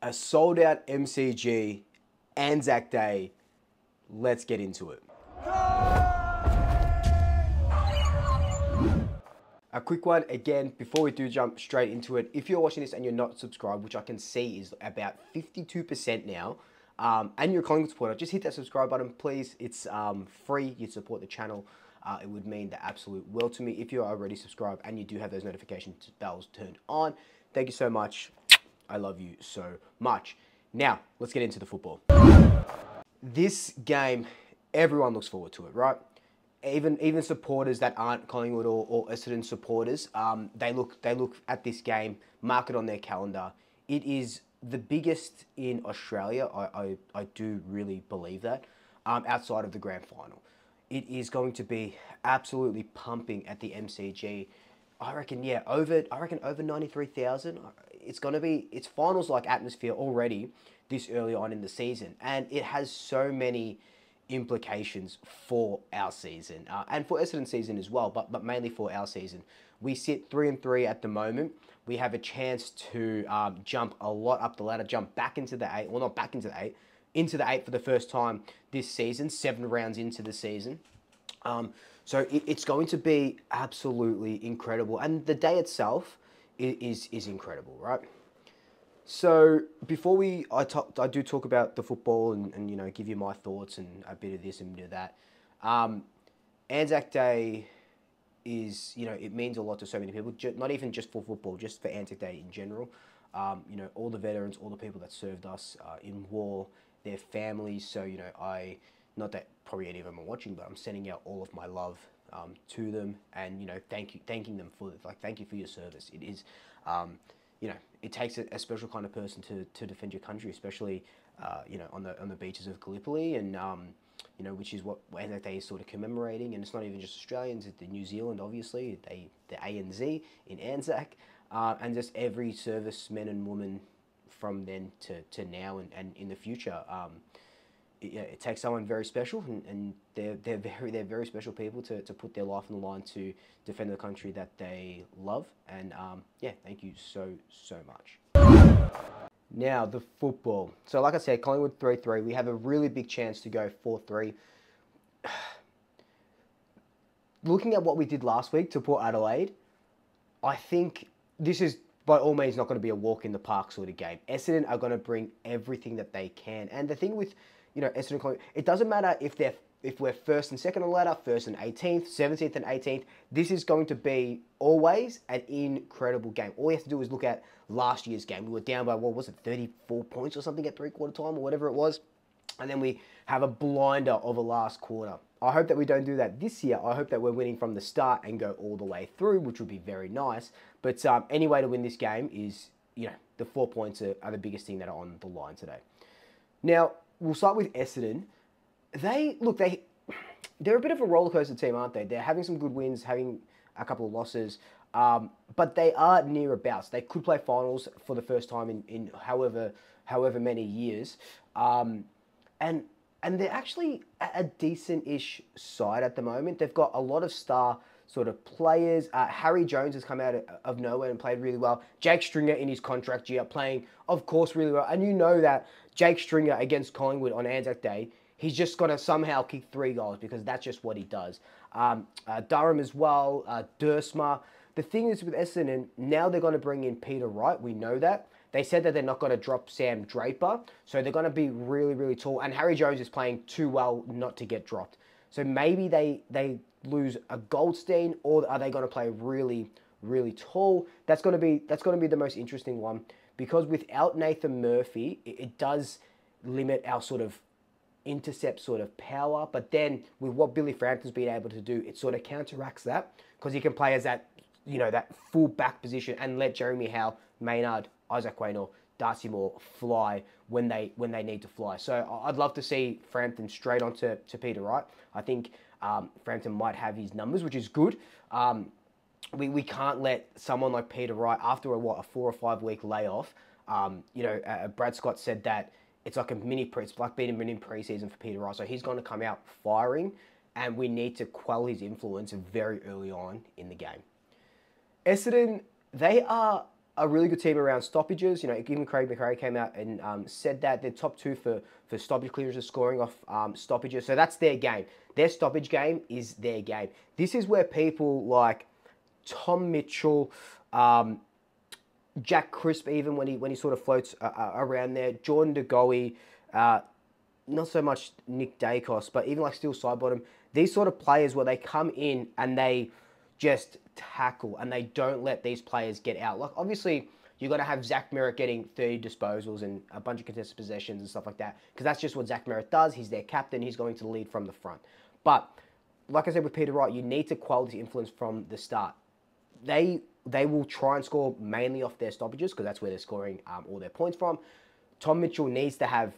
A sold out MCG, ANZAC Day. Let's get into it. A quick one again before we do jump straight into it. If you're watching this and you're not subscribed, which I can see is about 52% now, and you're a Collingwood supporter, just hit that subscribe button, please. It's free. You support the channel. It would mean the absolute world to me if you're already subscribed and you do have those notification bells turned on. Thank you so much. I love you so much. Now, let's get into the football. This game, everyone looks forward to it, right? Even supporters that aren't Collingwood or Essendon supporters, they look at this game, mark it on their calendar. It is the biggest in Australia. I do really believe that. Outside of the grand final, it is going to be absolutely pumping at the MCG. I reckon over 93,000. It's finals like atmosphere already this early on in the season, and it has so many implications for our season and for Essendon season as well, but mainly for our season. We sit 3-3 at the moment. We have a chance to jump a lot up the ladder, jump back into the 8. Well, not back into the 8, into the 8 for the first time this season, 7 rounds into the season. So it's going to be absolutely incredible, and the day itself is incredible, right? So before I do talk about the football and you know, give you my thoughts and a bit of this and a bit of that. ANZAC Day is, you know, it means a lot to so many people, not even just for football, just for ANZAC Day in general. You know, all the veterans, all the people that served us in war, their families. So, you know, not that probably any of them are watching, but I'm sending out all of my love to them, and you know, thanking them for thank you for your service. It is, you know, it takes a special kind of person to defend your country, especially you know, on the beaches of Gallipoli, and you know, which is what ANZAC Day is sort of commemorating. And it's not even just Australians; it's the New Zealand, obviously, the ANZ in ANZAC, and just every serviceman and woman from then to now and in the future. It takes someone very special, and they're very special people to put their life on the line to defend the country that they love. And yeah, thank you so much. Now the football. So like I said, Collingwood 3-3. We have a really big chance to go 4-3. Looking at what we did last week to Port Adelaide, I think this is by all means not going to be a walk in the park sort of game. Essendon are going to bring everything that they can, and the thing with, you know, Essendon, Collingwood, it doesn't matter if we're first and second on the ladder, first and 18th, 17th and 18th. This is going to be always an incredible game. All you have to do is look at last year's game. We were down by, what was it, 34 points or something at three-quarter time or whatever it was. And then we have a blinder of a last quarter. I hope that we don't do that this year. I hope that we're winning from the start and go all the way through, which would be very nice. But any way to win this game is, you know, the 4 points are the biggest thing that are on the line today. Now, we'll start with Essendon. They're a bit of a rollercoaster team, aren't they? They're having some good wins, having a couple of losses, but they are nearabouts. They could play finals for the first time in however many years, and they're actually a decent-ish side at the moment. They've got a lot of star sort of players. Harry Jones has come out of nowhere and played really well. Jake Stringer in his contract year playing, of course, really well. And you know that Jake Stringer against Collingwood on ANZAC Day, he's just going to somehow kick 3 goals because that's just what he does. Durham as well, Dursma. The thing is with Essendon, now they're going to bring in Peter Wright. We know that. They said that they're not going to drop Sam Draper, so they're going to be really, really tall. And Harry Jones is playing too well not to get dropped. So maybe they lose a Goldstein, or are they going to play really, really tall? That's going to be the most interesting one, because without Nathan Murphy, it does limit our sort of intercept sort of power. But then with what Billy Frampton's been able to do, it sort of counteracts that, because he can play as that, you know, that full back position and let Jeremy Howe, Maynard, Isaac Waynor, Darcy Moore fly when they need to fly. So I'd love to see Frampton straight onto Peter Wright. I think Frampton might have his numbers, which is good. We can't let someone like Peter Wright, after a 4 or 5 week layoff, you know, Brad Scott said that it's like it's like being a mini preseason for Peter Wright. So he's going to come out firing, and we need to quell his influence very early on in the game. Essendon, they are a really good team around stoppages. You know, even Craig McRae came out and said that they're top 2 for stoppage clearances, scoring off stoppages. So that's their game. Their stoppage game is their game. This is where people like Tom Mitchell, Jack Crisp, even when he sort of floats around there, Jordan De Goey, not so much Nick Dacos, but even like Steel Sidebottom, these sort of players where they come in and they just tackle and they don't let these players get out. Like, obviously, you've got to have Zach Merritt getting 30 disposals and a bunch of contested possessions and stuff like that, because that's just what Zach Merritt does. He's their captain. He's going to lead from the front. But like I said with Peter Wright, you need to quality influence from the start. They will try and score mainly off their stoppages, because that's where they're scoring all their points from. Tom Mitchell needs to have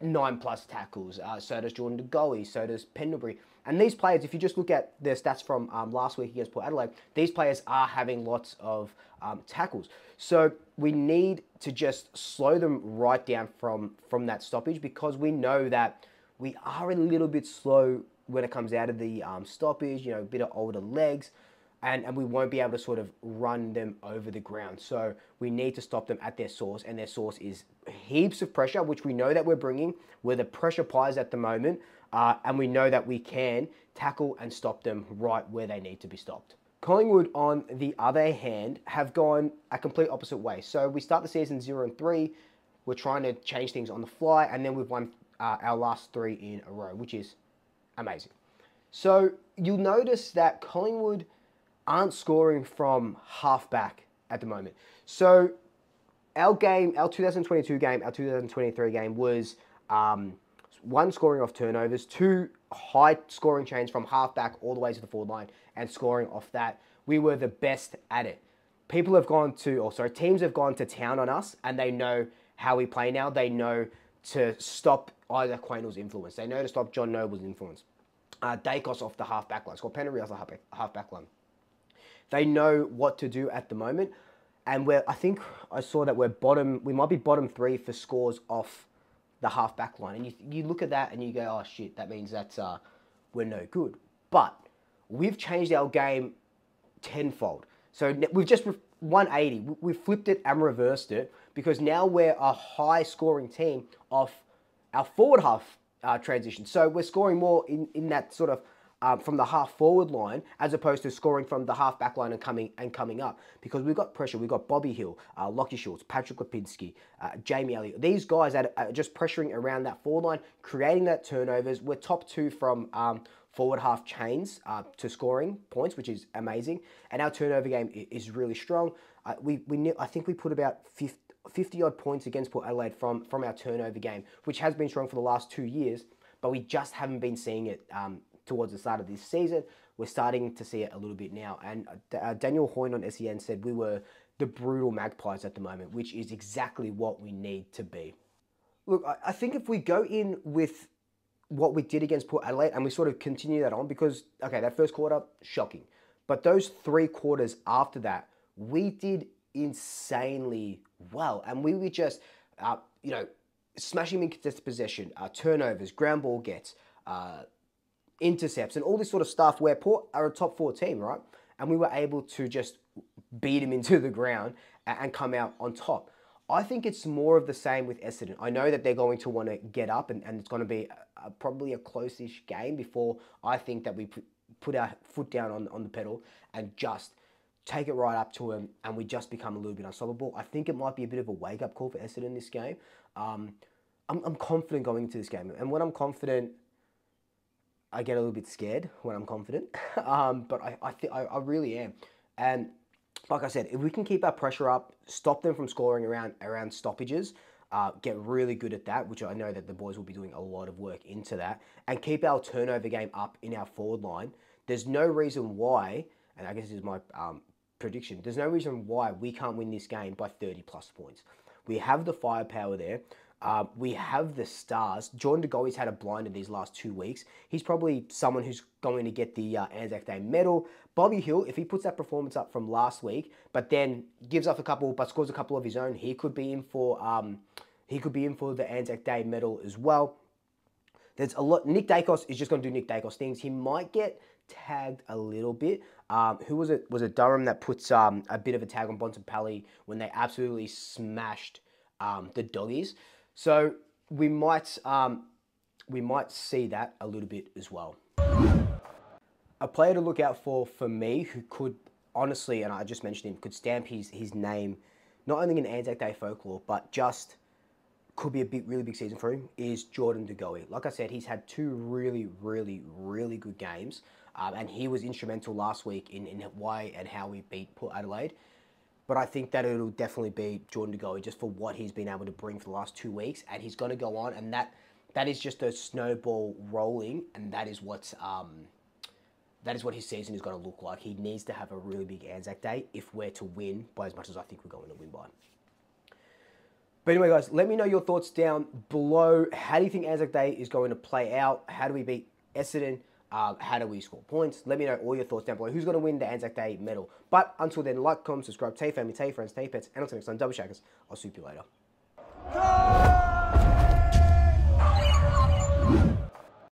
9+ tackles. So does Jordan De Goey. So does Pendlebury. And these players, if you just look at their stats from last week against Port Adelaide, these players are having lots of tackles. So we need to just slow them right down from that stoppage, because we know that we are a little bit slow when it comes out of the stoppage, you know, a bit of older legs. And we won't be able to sort of run them over the ground. So we need to stop them at their source, and their source is heaps of pressure, which we know that we're bringing. We're the pressure pies at the moment, and we know that we can tackle and stop them right where they need to be stopped. Collingwood, on the other hand, have gone a complete opposite way. So we start the season 0-3. We're trying to change things on the fly, and then we've won our last 3 in a row, which is amazing. So you'll notice that Collingwood aren't scoring from half-back at the moment. So our game, our 2022 game, our 2023 game was 1 scoring off turnovers, 2 high scoring chains from half-back all the way to the forward line and scoring off that. We were the best at it. Teams have gone to town on us, and they know how we play now. They know to stop Isaac Quaynell's influence. They know to stop John Noble's influence. Dacos off the half-back line. Scott Pennery off the half-back line. They know what to do at the moment, and I think I saw that we might be bottom 3 for scores off the half-back line. And you look at that and you go, oh shit, that means that we're no good. But we've changed our game tenfold. So we've just 180. We've flipped it and reversed it, because now we're a high-scoring team off our forward half transition. So we're scoring more in that sort of from the half-forward line, as opposed to scoring from the half-back line and coming up, because we've got pressure. We've got Bobby Hill, Lockie Schultz, Patrick Lipinski, Jamie Elliott. These guys that are just pressuring around that forward line, creating that turnovers. We're top 2 from forward half chains to scoring points, which is amazing. And our turnover game is really strong. I think we put about 50-odd points against Port Adelaide from our turnover game, which has been strong for the last 2 years, but we just haven't been seeing it towards the start of this season. We're starting to see it a little bit now. And Daniel Hoyne on SEN said we were the brutal Magpies at the moment, which is exactly what we need to be. Look, I think if we go in with what we did against Port Adelaide and we sort of continue that on, because, okay, that first quarter, shocking. But those 3 quarters after that, we did insanely well. And we were just, smashing in contested possession, turnovers, ground ball gets, intercepts, and all this sort of stuff, where Port are a top 4 team, right? And we were able to just beat them into the ground and come out on top. I think it's more of the same with Essendon. I know that they're going to want to get up, and it's going to be probably a close-ish game before I think that we put our foot down on the pedal and just take it right up to them, and we just become a little bit unstoppable. I think it might be a bit of a wake-up call for Essendon in this game. I'm confident going into this game, and when I'm confident, I get a little bit scared when I'm confident, but I really am. And like I said, if we can keep our pressure up, stop them from scoring around stoppages, get really good at that, which I know that the boys will be doing a lot of work into that, and keep our turnover game up in our forward line, there's no reason why, and I guess this is my prediction, there's no reason why we can't win this game by 30+ points. We have the firepower there. We have the stars. Jordan De Goey's had a blinder these last 2 weeks. He's probably someone who's going to get the ANZAC Day medal. Bobby Hill, if he puts that performance up from last week, but then gives up but scores a couple of his own, he could be in for the ANZAC Day medal as well. There's a lot. Nick Dacos is just going to do Nick Dacos things. He might get tagged a little bit. Who was it? Was it Durham that puts a bit of a tag on Bontempelli when they absolutely smashed the Doggies? So we might see that a little bit as well. A player to look out for me, who could honestly, and I just mentioned him, could stamp his name not only in ANZAC Day folklore, but just could be a really big season for him, is Jordan De Goey. Like I said, he's had two really good games, and he was instrumental last week in why and how we beat Port Adelaide. But I think that it'll definitely be Jordan De Goey just for what he's been able to bring for the last 2 weeks, and he's going to go on, and that is just a snowball rolling, and that is what his season is going to look like. He needs to have a really big ANZAC Day if we're to win by as much as I think we're going to win by. But anyway, guys, let me know your thoughts down below. How do you think ANZAC Day is going to play out? How do we beat Essendon? How do we score points? Let me know all your thoughts down below. Who's going to win the ANZAC Day medal? But until then, like, comment, subscribe, tell your family, tell your friends, tell your pets, and until next time, double shackers. I'll swoop you later.